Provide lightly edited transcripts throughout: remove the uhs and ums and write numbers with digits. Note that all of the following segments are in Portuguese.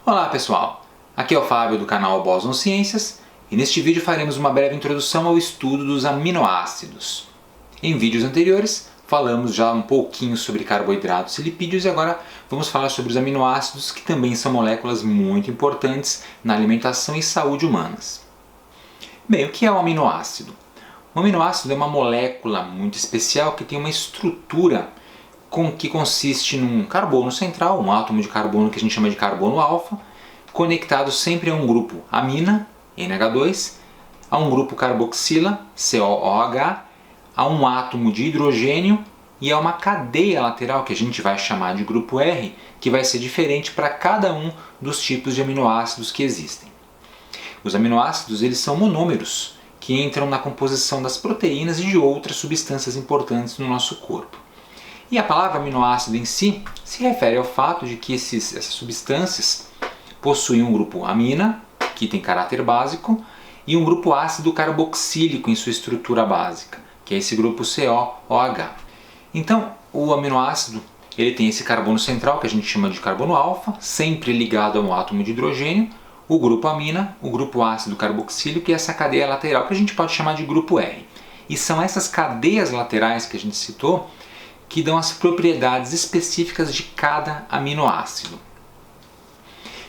Olá pessoal, aqui é o Fábio do canal Bóson Ciências e neste vídeo faremos uma breve introdução ao estudo dos aminoácidos. Em vídeos anteriores falamos já um pouquinho sobre carboidratos e lipídios e agora vamos falar sobre os aminoácidos, que também são moléculas muito importantes na alimentação e saúde humanas. Bem, o que é um aminoácido? Um aminoácido é uma molécula muito especial que tem uma estrutura que consiste num carbono central, um átomo de carbono que a gente chama de carbono alfa, conectado sempre a um grupo amina, NH2, a um grupo carboxila, COOH, a um átomo de hidrogênio e a uma cadeia lateral que a gente vai chamar de grupo R, que vai ser diferente para cada um dos tipos de aminoácidos que existem. Os aminoácidos eles são monômeros, que entram na composição das proteínas e de outras substâncias importantes no nosso corpo. E a palavra aminoácido em si se refere ao fato de que essas substâncias possuem um grupo amina, que tem caráter básico, e um grupo ácido carboxílico em sua estrutura básica, que é esse grupo COOH. Então, o aminoácido ele tem esse carbono central, que a gente chama de carbono alfa, sempre ligado a um átomo de hidrogênio, o grupo amina, o grupo ácido carboxílico e essa cadeia lateral, que a gente pode chamar de grupo R. E são essas cadeias laterais que a gente citou que dão as propriedades específicas de cada aminoácido.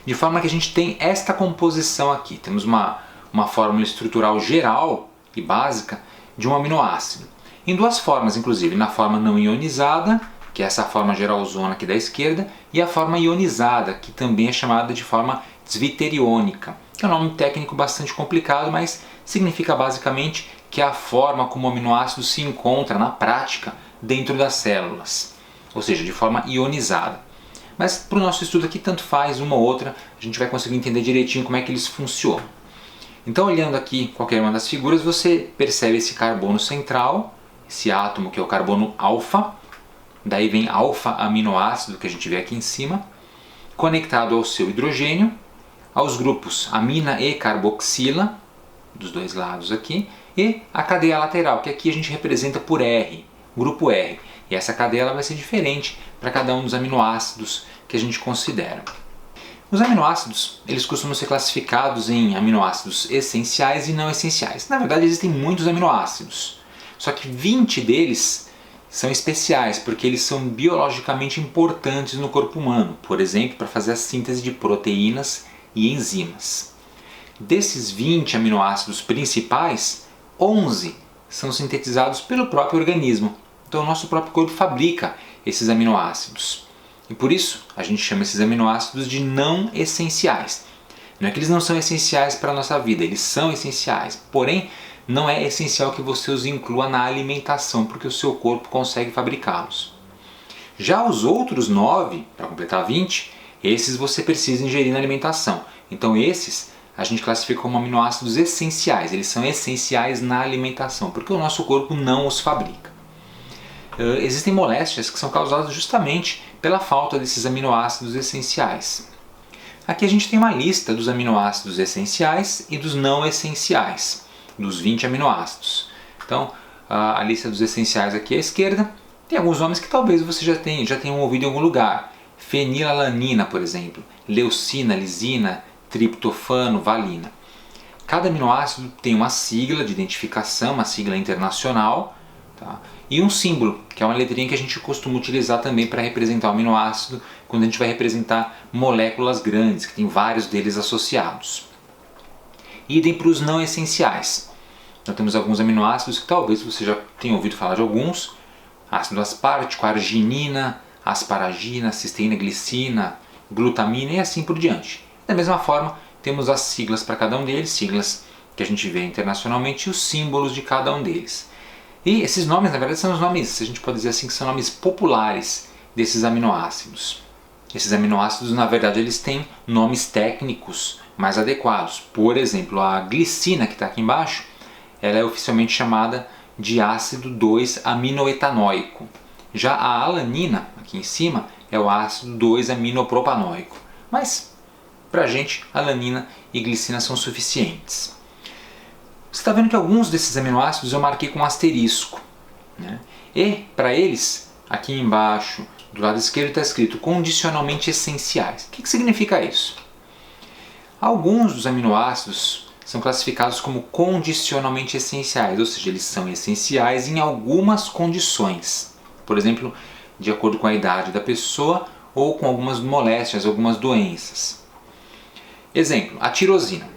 De forma que a gente tem esta composição aqui. Temos uma fórmula estrutural geral e básica de um aminoácido. Em duas formas, inclusive, na forma não ionizada, que é essa forma geralzona aqui da esquerda, e a forma ionizada, que também é chamada de forma zwitteriônica. É um nome técnico bastante complicado, mas significa basicamente que é a forma como o aminoácido se encontra na prática dentro das células, ou seja, de forma ionizada. Mas para o nosso estudo aqui, tanto faz uma ou outra, a gente vai conseguir entender direitinho como é que eles funcionam. Então, olhando aqui qualquer uma das figuras, você percebe esse carbono central, esse átomo que é o carbono alfa, daí vem alfa-aminoácido que a gente vê aqui em cima, conectado ao seu hidrogênio, aos grupos amina e carboxila, dos dois lados aqui, e a cadeia lateral, que aqui a gente representa por R, grupo R. E essa cadeia ela vai ser diferente para cada um dos aminoácidos que a gente considera. Os aminoácidos eles costumam ser classificados em aminoácidos essenciais e não essenciais. Na verdade, existem muitos aminoácidos, só que 20 deles são especiais porque eles são biologicamente importantes no corpo humano, por exemplo, para fazer a síntese de proteínas e enzimas. Desses 20 aminoácidos principais, 11 são sintetizados pelo próprio organismo. Então o nosso próprio corpo fabrica esses aminoácidos. E por isso a gente chama esses aminoácidos de não essenciais. Não é que eles não são essenciais para a nossa vida, eles são essenciais. Porém, não é essencial que você os inclua na alimentação, porque o seu corpo consegue fabricá-los. Já os outros 9, para completar 20, esses você precisa ingerir na alimentação. Então esses a gente classifica como aminoácidos essenciais. Eles são essenciais na alimentação, porque o nosso corpo não os fabrica. Existem moléstias que são causadas justamente pela falta desses aminoácidos essenciais. Aqui a gente tem uma lista dos aminoácidos essenciais e dos não essenciais, dos 20 aminoácidos. Então, a lista dos essenciais aqui à esquerda tem alguns nomes que talvez você já tenha ouvido em algum lugar. Fenilalanina, por exemplo, leucina, lisina, triptofano, valina. Cada aminoácido tem uma sigla de identificação, uma sigla internacional, tá? E um símbolo, que é uma letrinha que a gente costuma utilizar também para representar o aminoácido quando a gente vai representar moléculas grandes, que tem vários deles associados. Idem para os não essenciais. Então temos alguns aminoácidos que talvez você já tenha ouvido falar de alguns. Ácido aspartico, arginina, asparagina, cisteína, glicina, glutamina e assim por diante. Da mesma forma, temos as siglas para cada um deles, siglas que a gente vê internacionalmente e os símbolos de cada um deles. E esses nomes, na verdade, são os nomes, a gente pode dizer assim, que são nomes populares desses aminoácidos. Esses aminoácidos, na verdade, eles têm nomes técnicos mais adequados. Por exemplo, a glicina, que está aqui embaixo, ela é oficialmente chamada de ácido 2-aminoetanóico. Já a alanina, aqui em cima, é o ácido 2-aminopropanoico. Mas, para a gente, alanina e glicina são suficientes. Você está vendo que alguns desses aminoácidos eu marquei com um asterisco, né? E, para eles, aqui embaixo, do lado esquerdo está escrito condicionalmente essenciais. O que significa isso? Alguns dos aminoácidos são classificados como condicionalmente essenciais, ou seja, eles são essenciais em algumas condições. Por exemplo, de acordo com a idade da pessoa ou com algumas moléstias, algumas doenças. Exemplo, a tirosina.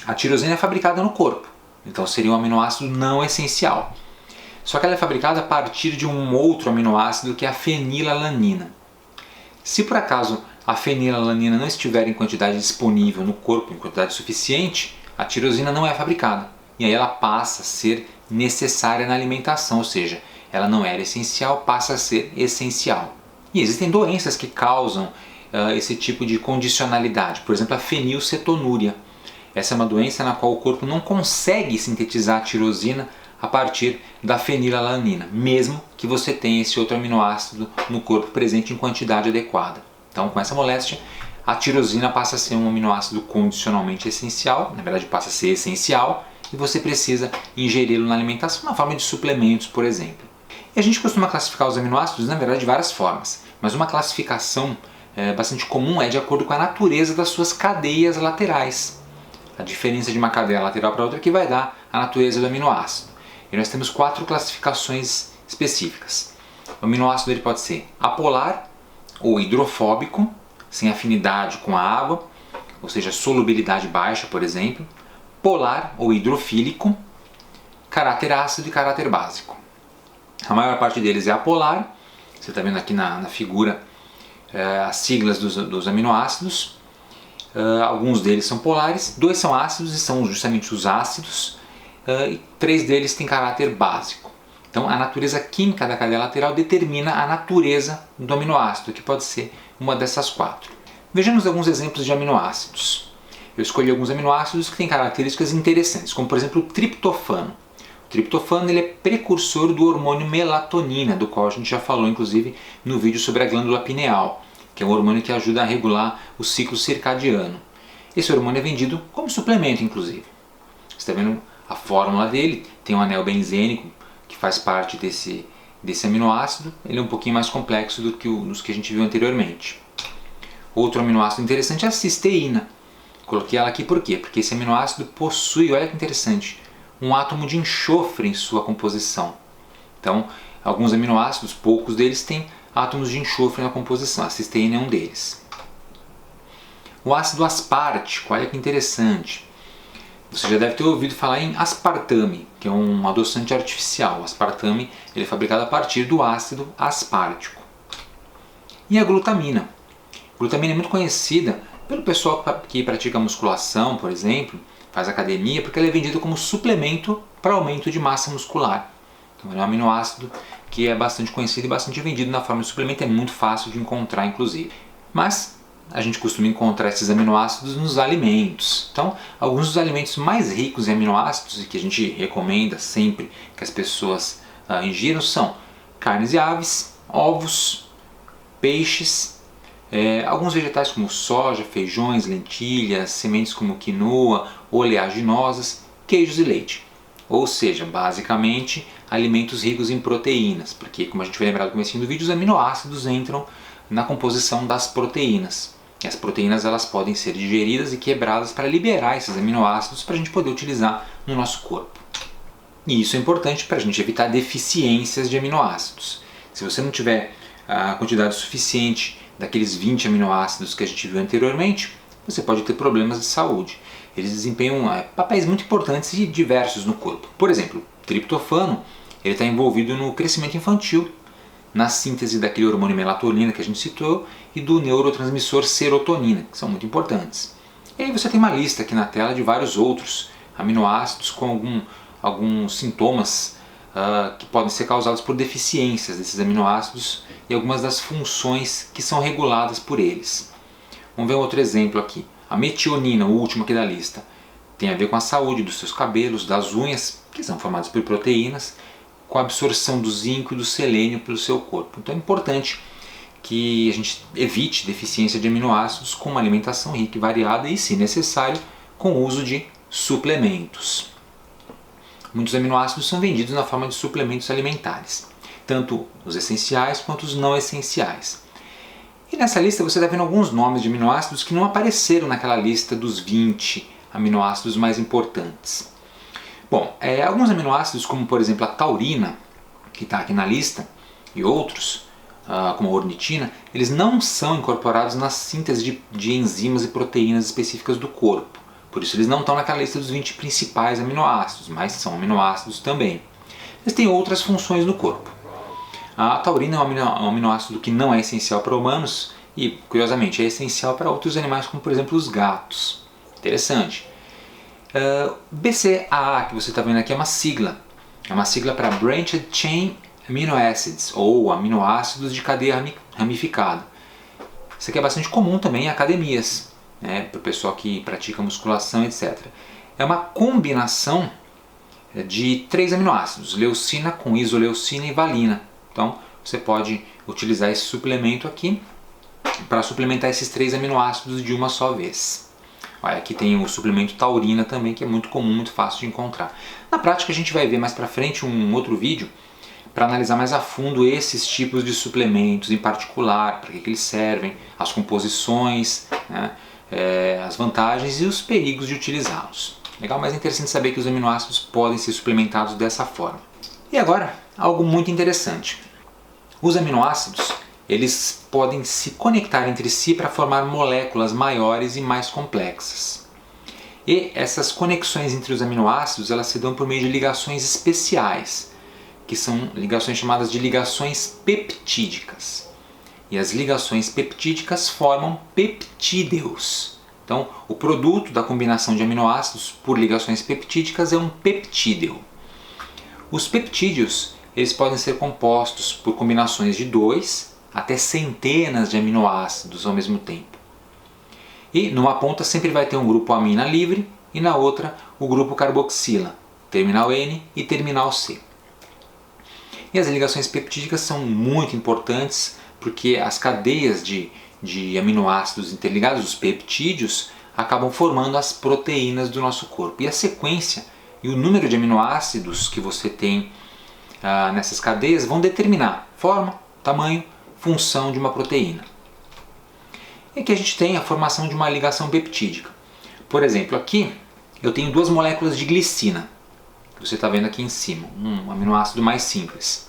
A tirosina é fabricada no corpo, então seria um aminoácido não essencial. Só que ela é fabricada a partir de um outro aminoácido que é a fenilalanina. Se por acaso a fenilalanina não estiver em quantidade disponível no corpo, em quantidade suficiente, a tirosina não é fabricada. E aí ela passa a ser necessária na alimentação, ou seja, ela não era essencial, passa a ser essencial. E existem doenças que causam esse tipo de condicionalidade, por exemplo a fenilcetonúria. Essa é uma doença na qual o corpo não consegue sintetizar a tirosina a partir da fenilalanina, mesmo que você tenha esse outro aminoácido no corpo presente em quantidade adequada. Então, com essa moléstia, a tirosina passa a ser um aminoácido condicionalmente essencial, na verdade passa a ser essencial, e você precisa ingeri-lo na alimentação na forma de suplementos, por exemplo. E a gente costuma classificar os aminoácidos, na verdade, de várias formas, mas uma classificação bastante comum é de acordo com a natureza das suas cadeias laterais. A diferença de uma cadeia lateral para outra que vai dar a natureza do aminoácido. E nós temos 4 classificações específicas. O aminoácido ele pode ser apolar ou hidrofóbico, sem afinidade com a água, ou seja, solubilidade baixa, por exemplo. Polar ou hidrofílico, caráter ácido e caráter básico. A maior parte deles é apolar, você está vendo aqui na figura as siglas dos aminoácidos. Alguns deles são polares, 2 são ácidos e são justamente os ácidos, e 3 deles têm caráter básico. Então a natureza química da cadeia lateral determina a natureza do aminoácido, que pode ser uma dessas 4. Vejamos alguns exemplos de aminoácidos. Eu escolhi alguns aminoácidos que têm características interessantes, como por exemplo o triptofano. O triptofano ele é precursor do hormônio melatonina, do qual a gente já falou inclusive no vídeo sobre a glândula pineal, que é um hormônio que ajuda a regular o ciclo circadiano. Esse hormônio é vendido como suplemento, inclusive. Você está vendo a fórmula dele, tem um anel benzênico que faz parte desse aminoácido. Ele é um pouquinho mais complexo do que os que a gente viu anteriormente. Outro aminoácido interessante é a cisteína. Coloquei ela aqui por quê? Porque esse aminoácido possui, olha que interessante, um átomo de enxofre em sua composição. Então, alguns aminoácidos, poucos deles têm átomos de enxofre na composição. A cisteína é um deles. O ácido aspartico, olha que interessante. Você já deve ter ouvido falar em aspartame, que é um adoçante artificial. O aspartame ele é fabricado a partir do ácido aspartico. E a glutamina. A glutamina é muito conhecida pelo pessoal que pratica musculação, por exemplo, faz academia, porque ela é vendida como suplemento para aumento de massa muscular. Então ele é um aminoácido que é bastante conhecido e bastante vendido na forma de suplemento, é muito fácil de encontrar inclusive. Mas a gente costuma encontrar esses aminoácidos nos alimentos. Então, alguns dos alimentos mais ricos em aminoácidos e que a gente recomenda sempre que as pessoas ingiram são carnes e aves, ovos, peixes, alguns vegetais como soja, feijões, lentilhas, sementes como quinoa, oleaginosas, queijos e leite. Ou seja, basicamente alimentos ricos em proteínas, porque como a gente vai lembrar do comecinho do vídeo, os aminoácidos entram na composição das proteínas. E as proteínas elas podem ser digeridas e quebradas para liberar esses aminoácidos para a gente poder utilizar no nosso corpo. E isso é importante para a gente evitar deficiências de aminoácidos. Se você não tiver a quantidade suficiente daqueles 20 aminoácidos que a gente viu anteriormente, você pode ter problemas de saúde. Eles desempenham papéis muito importantes e diversos no corpo. Por exemplo, o triptofano está envolvido no crescimento infantil, na síntese daquele hormônio melatonina que a gente citou e do neurotransmissor serotonina, que são muito importantes. E aí você tem uma lista aqui na tela de vários outros aminoácidos com alguns sintomas que podem ser causados por deficiências desses aminoácidos e algumas das funções que são reguladas por eles. Vamos ver um outro exemplo aqui. A metionina, o último aqui da lista, tem a ver com a saúde dos seus cabelos, das unhas, que são formadas por proteínas, com a absorção do zinco e do selênio pelo seu corpo. Então é importante que a gente evite deficiência de aminoácidos com uma alimentação rica e variada e, se necessário, com o uso de suplementos. Muitos aminoácidos são vendidos na forma de suplementos alimentares, tanto os essenciais quanto os não essenciais. E nessa lista você está vendo alguns nomes de aminoácidos que não apareceram naquela lista dos 20 aminoácidos mais importantes. Bom, alguns aminoácidos, como por exemplo a taurina, que está aqui na lista, e outros, como a ornitina, eles não são incorporados na síntese de enzimas e proteínas específicas do corpo. Por isso eles não estão naquela lista dos 20 principais aminoácidos, mas são aminoácidos também. Eles têm outras funções no corpo. A taurina é um aminoácido que não é essencial para humanos e, curiosamente, é essencial para outros animais, como por exemplo os gatos. Interessante. BCAA, que você está vendo aqui, é uma sigla. É uma sigla para Branched Chain Amino Acids, ou aminoácidos de cadeia ramificada. Isso aqui é bastante comum também em academias, né, para o pessoal que pratica musculação, etc. É uma combinação de 3 aminoácidos, leucina com isoleucina e valina. Então você pode utilizar esse suplemento aqui para suplementar esses 3 aminoácidos de uma só vez. Olha, aqui tem o suplemento taurina também, que é muito comum, muito fácil de encontrar. Na prática a gente vai ver mais para frente um outro vídeo para analisar mais a fundo esses tipos de suplementos em particular, para que eles servem, as composições, né, as vantagens e os perigos de utilizá-los. Legal, mas é interessante saber que os aminoácidos podem ser suplementados dessa forma. E agora, algo muito interessante. Os aminoácidos, eles podem se conectar entre si para formar moléculas maiores e mais complexas. E essas conexões entre os aminoácidos, elas se dão por meio de ligações especiais, que são ligações chamadas de ligações peptídicas. E as ligações peptídicas formam peptídeos. Então, o produto da combinação de aminoácidos por ligações peptídicas é um peptídeo. Os peptídeos, eles podem ser compostos por combinações de 2 até centenas de aminoácidos ao mesmo tempo. E numa ponta sempre vai ter um grupo amina livre e na outra o grupo carboxila, terminal N e terminal C. E as ligações peptídicas são muito importantes porque as cadeias de aminoácidos interligados, os peptídeos, acabam formando as proteínas do nosso corpo. E a sequência e o número de aminoácidos que você tem nessas cadeias vão determinar forma, tamanho, função de uma proteína. E aqui a gente tem a formação de uma ligação peptídica. Por exemplo, aqui eu tenho 2 moléculas de glicina, que você está vendo aqui em cima, um aminoácido mais simples.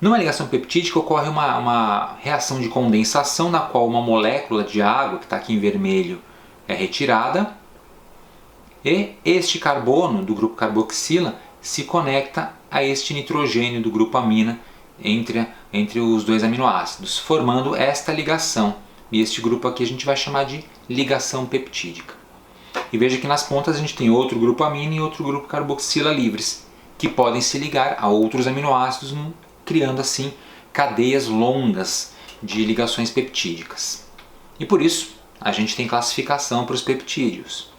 Numa ligação peptídica ocorre uma reação de condensação na qual uma molécula de água, que está aqui em vermelho, é retirada e este carbono do grupo carboxila se conecta a este nitrogênio do grupo amina entre os 2 aminoácidos, formando esta ligação. E este grupo aqui a gente vai chamar de ligação peptídica. E veja que nas pontas a gente tem outro grupo amina e outro grupo carboxila livres, que podem se ligar a outros aminoácidos, criando assim cadeias longas de ligações peptídicas. E por isso a gente tem classificação para os peptídeos.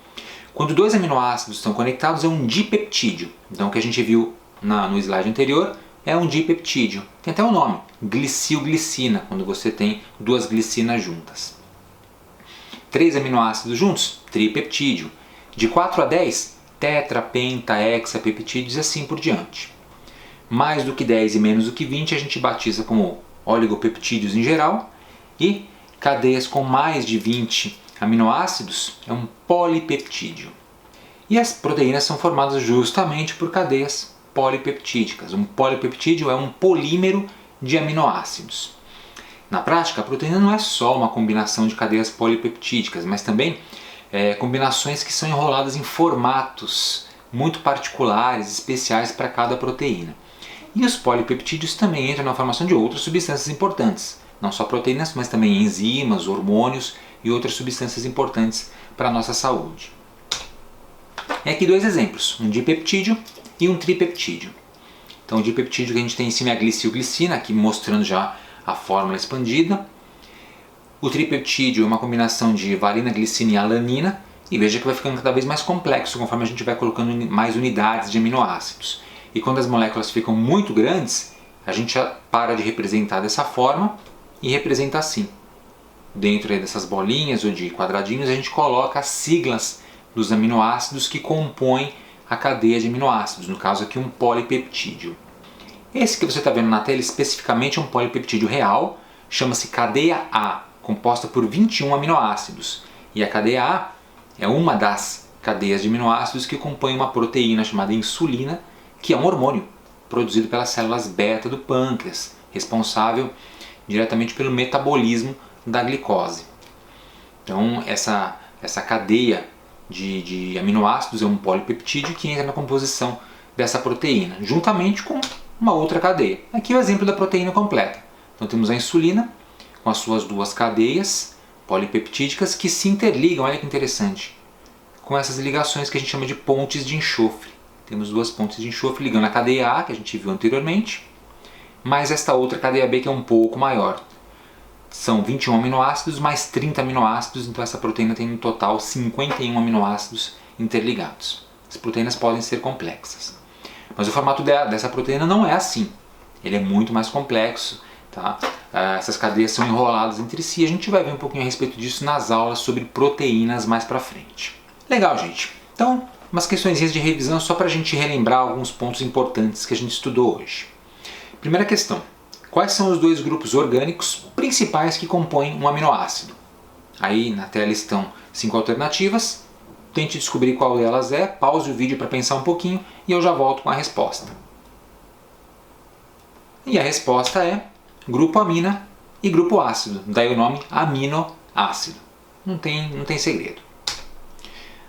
Quando 2 aminoácidos estão conectados é um dipeptídeo. Então o que a gente viu no slide anterior é um dipeptídeo. Tem até um nome, glicilglicina, quando você tem 2 glicinas juntas. 3 aminoácidos juntos, tripeptídeo. De 4 a 10, tetra, penta, hexapeptídeos e assim por diante. Mais do que 10 e menos do que 20 a gente batiza como oligopeptídeos em geral. E cadeias com mais de 20 aminoácidos é um polipeptídeo. E as proteínas são formadas justamente por cadeias polipeptídicas. Um polipeptídeo é um polímero de aminoácidos. Na prática, a proteína não é só uma combinação de cadeias polipeptídicas, mas também combinações que são enroladas em formatos muito particulares, especiais para cada proteína. E os polipeptídeos também entram na formação de outras substâncias importantes, não só proteínas, mas também enzimas, hormônios e outras substâncias importantes para a nossa saúde. E aqui 2 exemplos, um dipeptídeo e um tripeptídeo. Então o dipeptídeo que a gente tem em cima é a glicilglicina, aqui mostrando já a fórmula expandida. O tripeptídeo é uma combinação de valina, glicina e alanina, e veja que vai ficando cada vez mais complexo conforme a gente vai colocando mais unidades de aminoácidos. E quando as moléculas ficam muito grandes, a gente já para de representar dessa forma e representa assim. Dentro dessas bolinhas ou de quadradinhos a gente coloca as siglas dos aminoácidos que compõem a cadeia de aminoácidos, no caso aqui um polipeptídeo. Esse que você está vendo na tela especificamente é um polipeptídeo real, chama-se cadeia A, composta por 21 aminoácidos. E a cadeia A é uma das cadeias de aminoácidos que compõem uma proteína chamada insulina, que é um hormônio produzido pelas células beta do pâncreas, responsável diretamente pelo metabolismo da glicose. Então essa cadeia de aminoácidos é um polipeptídeo que entra na composição dessa proteína, juntamente com uma outra cadeia. Aqui é o exemplo da proteína completa. Então temos a insulina com as suas duas cadeias polipeptídicas que se interligam, olha que interessante, com essas ligações que a gente chama de pontes de enxofre. Temos duas pontes de enxofre ligando a cadeia A, que a gente viu anteriormente, mais esta outra cadeia B que é um pouco maior. São 21 aminoácidos mais 30 aminoácidos, então essa proteína tem no total 51 aminoácidos interligados. As proteínas podem ser complexas, mas o formato dessa proteína não é assim. Ele é muito mais complexo, tá? Essas cadeias são enroladas entre si. A gente vai ver um pouquinho a respeito disso nas aulas sobre proteínas mais pra frente. Legal, gente. Então, umas questõezinhas de revisão só para a gente relembrar alguns pontos importantes que a gente estudou hoje. Primeira questão: quais são os dois grupos orgânicos principais que compõem um aminoácido? Aí na tela estão 5 alternativas. Tente descobrir qual delas é, pause o vídeo para pensar um pouquinho e eu já volto com a resposta. E a resposta é grupo amina e grupo ácido, daí o nome aminoácido. Não tem segredo.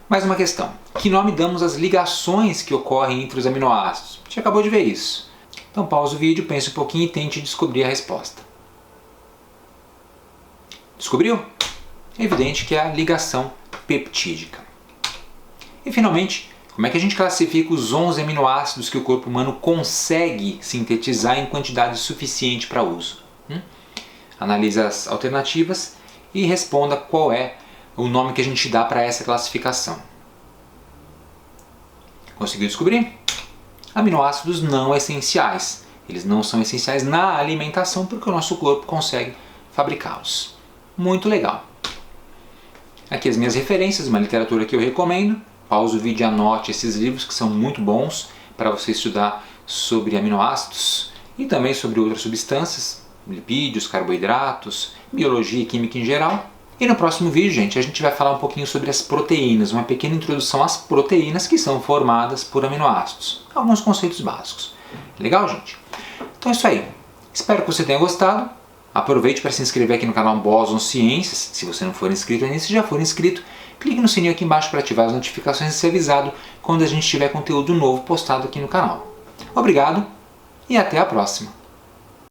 Mais uma questão: que nome damos às ligações que ocorrem entre os aminoácidos? A gente acabou de ver isso. Então pause o vídeo, pense um pouquinho e tente descobrir a resposta. Descobriu? É evidente que é a ligação peptídica. E finalmente, como é que a gente classifica os 11 aminoácidos que o corpo humano consegue sintetizar em quantidade suficiente para uso? Analise as alternativas e responda qual é o nome que a gente dá para essa classificação. Conseguiu descobrir? Aminoácidos não essenciais. Eles não são essenciais na alimentação porque o nosso corpo consegue fabricá-los. Muito legal. Aqui as minhas referências, uma literatura que eu recomendo. Pause o vídeo e anote esses livros que são muito bons para você estudar sobre aminoácidos e também sobre outras substâncias, lipídios, carboidratos, biologia e química em geral. E no próximo vídeo, gente, a gente vai falar um pouquinho sobre as proteínas, uma pequena introdução às proteínas que são formadas por aminoácidos. Alguns conceitos básicos. Legal, gente? Então é isso aí. Espero que você tenha gostado. Aproveite para se inscrever aqui no canal Boson Ciências. Se você não for inscrito ainda, se já for inscrito, clique no sininho aqui embaixo para ativar as notificações e ser avisado quando a gente tiver conteúdo novo postado aqui no canal. Obrigado e até a próxima!